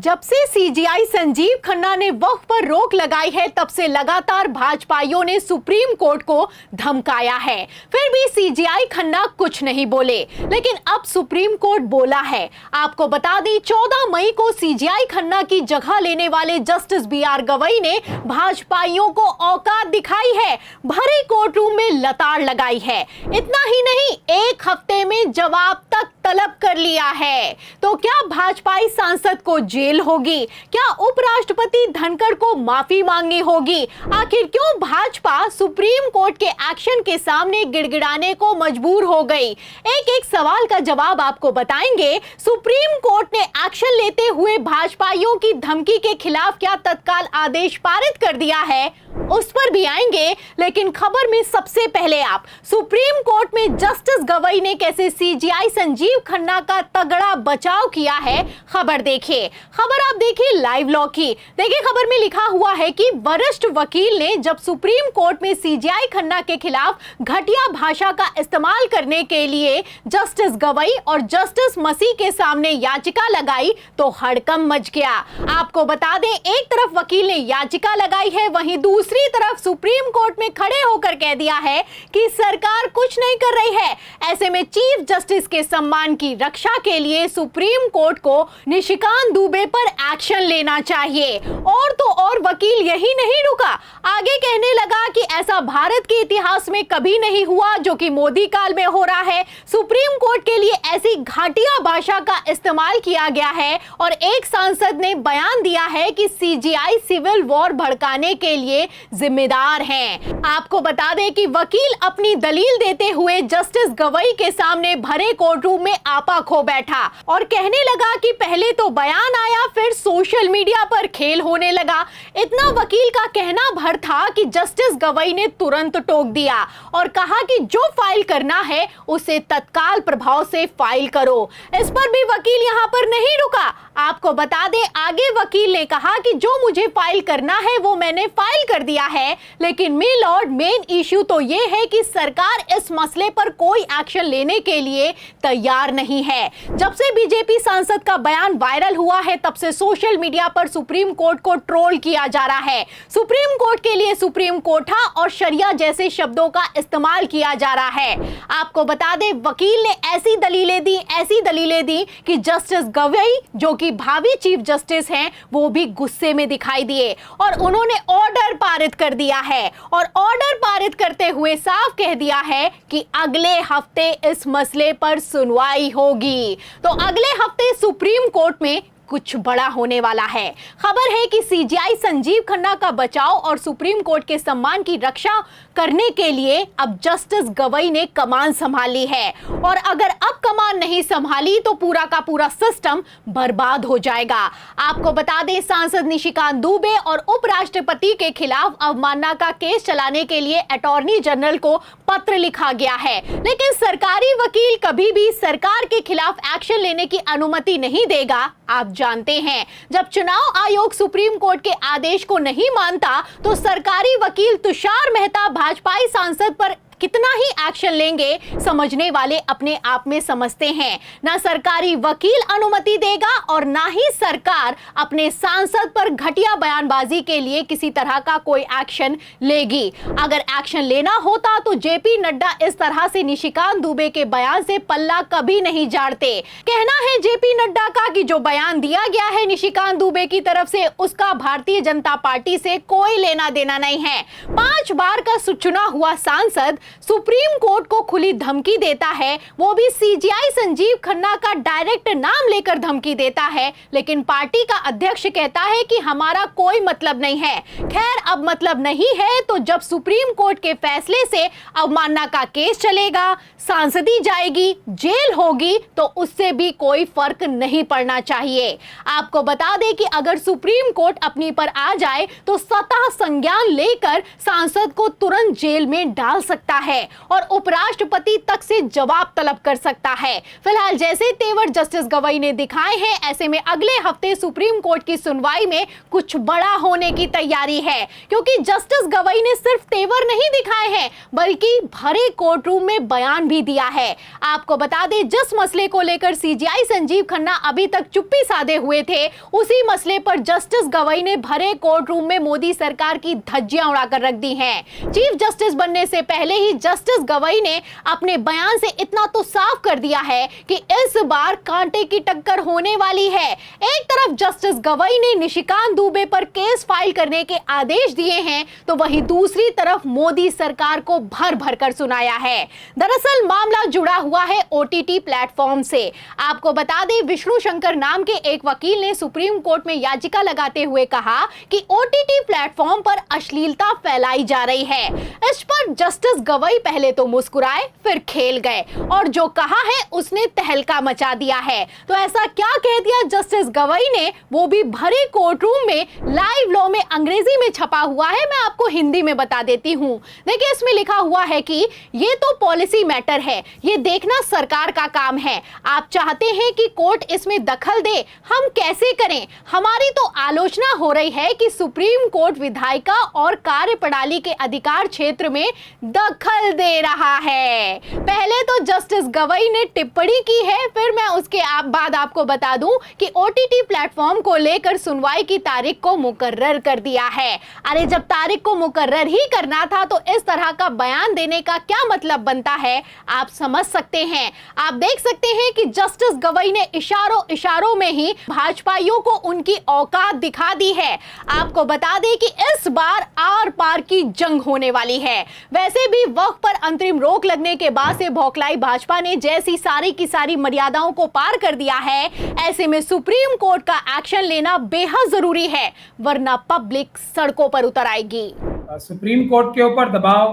जब से सीजीआई संजीव खन्ना ने वक्फ पर रोक लगाई है, तब से लगातार भाजपाइयों ने सुप्रीम कोर्ट को धमकाया है। फिर भी सीजीआई खन्ना कुछ नहीं बोले, लेकिन अब सुप्रीम कोर्ट बोला है। आपको बता दें, 14 मई को सीजीआई खन्ना की जगह लेने वाले जस्टिस बीआर गवई ने भाजपाइयों को औकात दिखाई है, भरे कोर्ट रूम में लताड़ लगाई है। इतना ही नहीं, एक हफ्ते में जवाब तक तलब कर लिया है। तो क्या भाजपाई सांसद को जेल होगी? क्या उपराष्ट्रपति धनखड़ को माफी मांगनी होगी? आखिर क्यों भाजपा सुप्रीम कोर्ट के एक्शन के सामने गिड़गिड़ाने को मजबूर हो गई? एक एक सवाल का जवाब आपको बताएंगे। सुप्रीम कोर्ट ने एक्शन लेते हुए भाजपाइयों की धमकी के खिलाफ क्या तत्काल आदेश पारित कर दिया है, उस पर भी आएंगे। लेकिन खबर में सबसे पहले आप सुप्रीम कोर्ट में जस्टिस गवई ने कैसे सीजीआई संजीव खन्ना का तगड़ा बचाव किया है, खबर देखिए। खबर आप देखिए लाइव लॉ की। देखिए, खबर में लिखा हुआ है कि वरिष्ठ वकील ने जब सुप्रीम कोर्ट में सीजीआई खन्ना के खिलाफ घटिया भाषा का इस्तेमाल करने के लिए जस्टिस गवई और जस्टिस मसीह के सामने याचिका लगाई तो हड़कंप मच गया। आपको बता दें, एक तरफ वकील ने याचिका लगाई है, वहीं दूसरी तरफ सुप्रीम कोर्ट में खड़े होकर कह दिया है कि सरकार कुछ नहीं कर रही है। ऐसे में चीफ जस्टिस के सम्मान की रक्षा के लिए सुप्रीम कोर्ट को निशिकांत दुबे पर एक्शन लेना चाहिए। और तो और वकील यही नहीं रुका, आगे कहने लगा कि ऐसा भारत के इतिहास में कभी नहीं हुआ जो कि मोदी काल में हो रहा है। सुप्रीम कोर्ट के लिए ऐसी घटिया भाषा का इस्तेमाल किया गया है और एक सांसद ने बयान दिया है कि सीजीआई सिविल वॉर भड़काने के लिए जिम्मेदार हैं। आपको बता दें कि वकील अपनी दलील देते हुए जस्टिस गवई के सामने भरे कोर्ट रूम में आपा खो बैठा और कहने लगा कि पहले तो बयान आया, फिर सोशल मीडिया पर खेल होने लगा। इतना वकील का कहना भर था कि जस्टिस गवई ने तुरंत टोक दिया और कहा कि जो फाइल करना है उसे तत्काल प्रभाव से फाइल करो। इस पर भी वकील यहां पर नहीं रुका। आपको बता दें, आगे वकील ने कहा कि जो मुझे फाइल करना है वो मैंने फाइल कर दिया है, लेकिन मे लॉर्ड, मेन इश्यू तो ये है कि सरकार इस मसले पर कोई एक्शन लेने के लिए तैयार नहीं है। जब से बीजेपी सांसद का बयान वायरल हुआ है, तब से सोशल मीडिया पर सुप्रीम कोर्ट को ट्रोल किया जा रहा है। सुप्रीम कोर्ट के लिए सुप्रीम कोठा और शरिया जैसे शब्दों का इस्तेमाल किया जा रहा है। आपको बता दें, वकील ने ऐसी दलीलें दी कि जस्टिस गवई, जो कि भावी चीफ जस्टिस हैं, वो भी गुस्से में दिखाई दिए और उन्होंने ऑर्डर पारित कर दिया है। और ऑर्डर पारित करते हुए साफ कह दिया है कि अगले हफ्ते इस मसले पर सुनवाई होगी। तो अगले हफ्ते सुप्रीम कोर्ट में कुछ बड़ा होने वाला है। खबर है कि सीजीआई संजीव खन्ना का बचाव और सुप्रीम कोर्ट के सम्मान की रक्षा करने के लिए अब जस्टिस गवई ने कमान संभाली है और अगर अब कमान नहीं संभाली तो पूरा का पूरा सिस्टम बर्बाद हो जाएगा। आपको बता दें, सांसद निशिकांत दुबे और उपराष्ट्रपति के खिलाफ अवमानना का केस चलाने के लिए अटॉर्नी जनरल को पत्र लिखा गया है, लेकिन सरकारी वकील कभी भी सरकार के खिलाफ एक्शन लेने की अनुमति नहीं देगा। आप जानते हैं, जब चुनाव आयोग सुप्रीम कोर्ट के आदेश को नहीं मानता तो सरकारी वकील तुषार मेहता भाजपाई सांसद पर कितना ही एक्शन लेंगे, समझने वाले अपने आप में समझते हैं। ना सरकारी वकील अनुमति देगा और ना ही सरकार अपने सांसद पर घटिया बयानबाजी के लिए किसी तरह का कोई एक्शन लेगी। अगर एक्शन लेना होता तो जेपी नड्डा इस तरह से निशिकांत दुबे के बयान से पल्ला कभी नहीं झाड़ते। कहना है जेपी नड्डा का कि जो बयान दिया गया है निशिकांत दुबे की तरफ से, उसका भारतीय जनता पार्टी से कोई लेना देना नहीं है। 5 बार का चुना हुआ सांसद सुप्रीम कोर्ट को खुली धमकी देता है, वो भी सीजीआई संजीव खन्ना का डायरेक्ट नाम लेकर धमकी देता है, लेकिन पार्टी का अध्यक्ष कहता है कि हमारा कोई मतलब नहीं है। खैर, अब मतलब नहीं है तो जब सुप्रीम कोर्ट के फैसले से अवमानना का केस चलेगा, सांसदी जाएगी, जेल होगी, तो उससे भी कोई फर्क नहीं पड़ना चाहिए। आपको बता दें कि अगर सुप्रीम कोर्ट अपनी पर आ जाए तो स्वतः संज्ञान लेकर सांसद को तुरंत जेल में डाल सकता है और उपराष्ट्रपति तक से जवाब तलब कर सकता है। फिलहाल जैसे तेवर जस्टिस गवई ने दिखाए हैं, ऐसे में अगले हफ्ते सुप्रीम कोर्ट की सुनवाई में कुछ बड़ा होने की तैयारी है, क्योंकि जस्टिस गवई ने सिर्फ तेवर नहीं दिखाए हैं बल्कि भरे कोर्ट रूम में बयान भी दिया है। आपको बता दें, जिस मसले को लेकर सीजेआई संजीव खन्ना अभी तक चुप्पी साधे हुए थे, उसी मसले पर जस्टिस गवई ने भरे कोर्ट रूम में मोदी सरकार की धज्जियां उड़ाकर रख दी हैं। चीफ जस्टिस बनने से पहले ही जस्टिस गवई ने अपने बयान से इतना तो साफ कर दिया है कि इस बार कांटे की टक्कर होने वाली है। एक तरफ जस्टिस गवई ने निशिकांत दुबे पर केस फाइल करने के आदेश दिए हैं, तो वहीं दूसरी तरफ मोदी सरकार को भर भर कर सुनाया है। दरअसल मामला जुड़ा हुआ है ओटीटी प्लेटफॉर्म से। आपको बता दें, विष्णु शंकर नाम के एक वकील ने सुप्रीम कोर्ट में याचिका लगाते हुए कहा कि ओटीटी प्लेटफॉर्म पर अश्लीलता फैलाई जा रही है। इस पर जस्टिस गवई पहले तो मुस्कुराए, फिर खेल गए और जो कहा है उसने तहलका मचा दिया है। तो ऐसा क्या कह दिया जस्टिस गवई ने, वो भी भरे कोर्ट रूम में, लाइव लॉ में अंग्रेजी में छपा हुआ है। मैं आपको हिंदी में बता देती हूँ। देखिए, इसमें लिखा हुआ है कि ये तो पॉलिसी मैटर है, ये देखना सरकार का काम है। आप चाहते हैं कि कोर्ट इसमें दखल दे, हम कैसे करें? हमारी तो आलोचना हो रही है कि सुप्रीम कोर्ट विधायिका और कार्यप्रणाली के अधिकार क्षेत्र में दखल दे रहा है। पहले तो जस्टिस गवई ने टिप्पणी की है, फिर मैं उसके बाद आपको बता दूं कि ओटीटी प्लेटफॉर्म को लेकर सुनवाई की तारीख को मुकर्रर कर दिया है। अरे जब तारीख को मुकर्रर ही करना था तो इस तरह का बयान देने का क्या मतलब बनता है, आप समझ सकते हैं। आप देख सकते हैं कि जस्टिस गवई ने इशारों में ही भाजपाइयों को उनकी औकात दिखा दी है। आपको बता दें कि इस बार आर पार की जंग होने वाली है। वैसे भी वक्त पर अंतरिम रोक लगने के बाद से भौखलाई भाजपा ने जैसी सारी की सारी मर्यादाओं को पार कर दिया है, ऐसे में सुप्रीम कोर्ट का एक्शन लेना बेहद जरूरी है, वरना पब्लिक सड़कों पर उतर आएगी। सुप्रीम कोर्ट के ऊपर दबाव,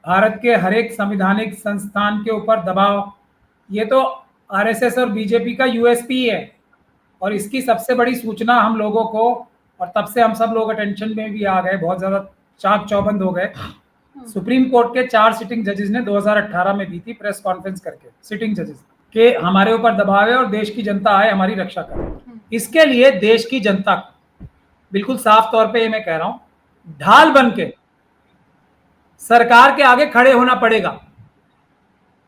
भारत के हर एक संवैधानिक संस्थान के ऊपर दबाव, ये तो आरएसएस और बीजेपी का यूएसपी है। और इसकी सबसे बड़ी सूचना हम लोगों को, और तब से हम सब लोग अटेंशन में भी आ गए, बहुत ज्यादा चाक चौबंद हो गए। सुप्रीम कोर्ट के 4 सिटिंग जजेस ने 2018 में दी थी प्रेस कॉन्फ्रेंस करके, सिटिंग जजेस के हमारे ऊपर दबाव है और देश की जनता आए हमारी रक्षा करे। इसके लिए देश की जनता को बिल्कुल साफ तौर पे ये मैं कह रहा हूं, ढाल बन के सरकार के आगे खड़े होना पड़ेगा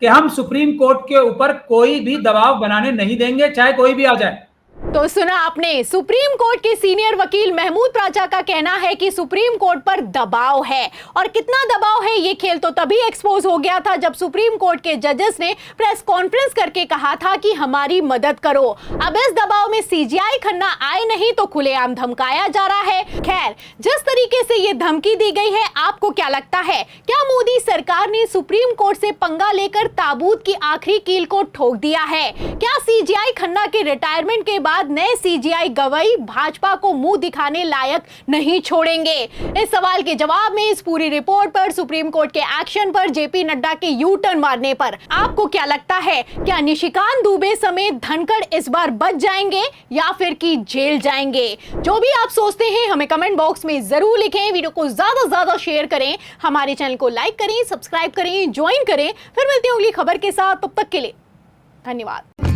कि हम सुप्रीम कोर्ट के ऊपर कोई भी दबाव बनाने नहीं देंगे, चाहे कोई भी आ जाए। तो सुना आपने, सुप्रीम कोर्ट के सीनियर वकील महमूद राजा का कहना है कि सुप्रीम कोर्ट पर दबाव है। और कितना दबाव है, ये खेल तो तभी एक्सपोज हो गया था जब सुप्रीम कोर्ट के जजेस ने प्रेस कॉन्फ्रेंस करके कहा था कि हमारी मदद करो। अब इस दबाव में सीजेआई खन्ना आए नहीं तो खुलेआम धमकाया जा रहा है। खैर, जिस तरीके से ये धमकी दी गई है, आपको क्या लगता है, क्या मोदी सरकार ने सुप्रीम कोर्ट से पंगा लेकर ताबूत की आखिरी कील को ठोक दिया है? क्या सीजेआई खन्ना के रिटायरमेंट के बाद नए सीजेआई गवई भाजपा को मुंह दिखाने लायक नहीं छोड़ेंगे? इस सवाल के जवाब में इस पूरी रिपोर्ट पर, सुप्रीम कोर्ट के एक्शन पर, जेपी नड्डा के यू टर्न मारने पर आपको क्या लगता है, क्या निशिकांत दुबे समेत धनखड़ इस बार बच जाएंगे या फिर की जेल जाएंगे? जो भी आप सोचते हैं हमें कमेंट बॉक्स में जरूर लिखें। वीडियो को ज्यादा से ज्यादा शेयर करें, हमारे चैनल को लाइक करें, सब्सक्राइब करें, ज्वाइन करें। फिर मिलते हैं अगली खबर के साथ, तब तक के लिए धन्यवाद।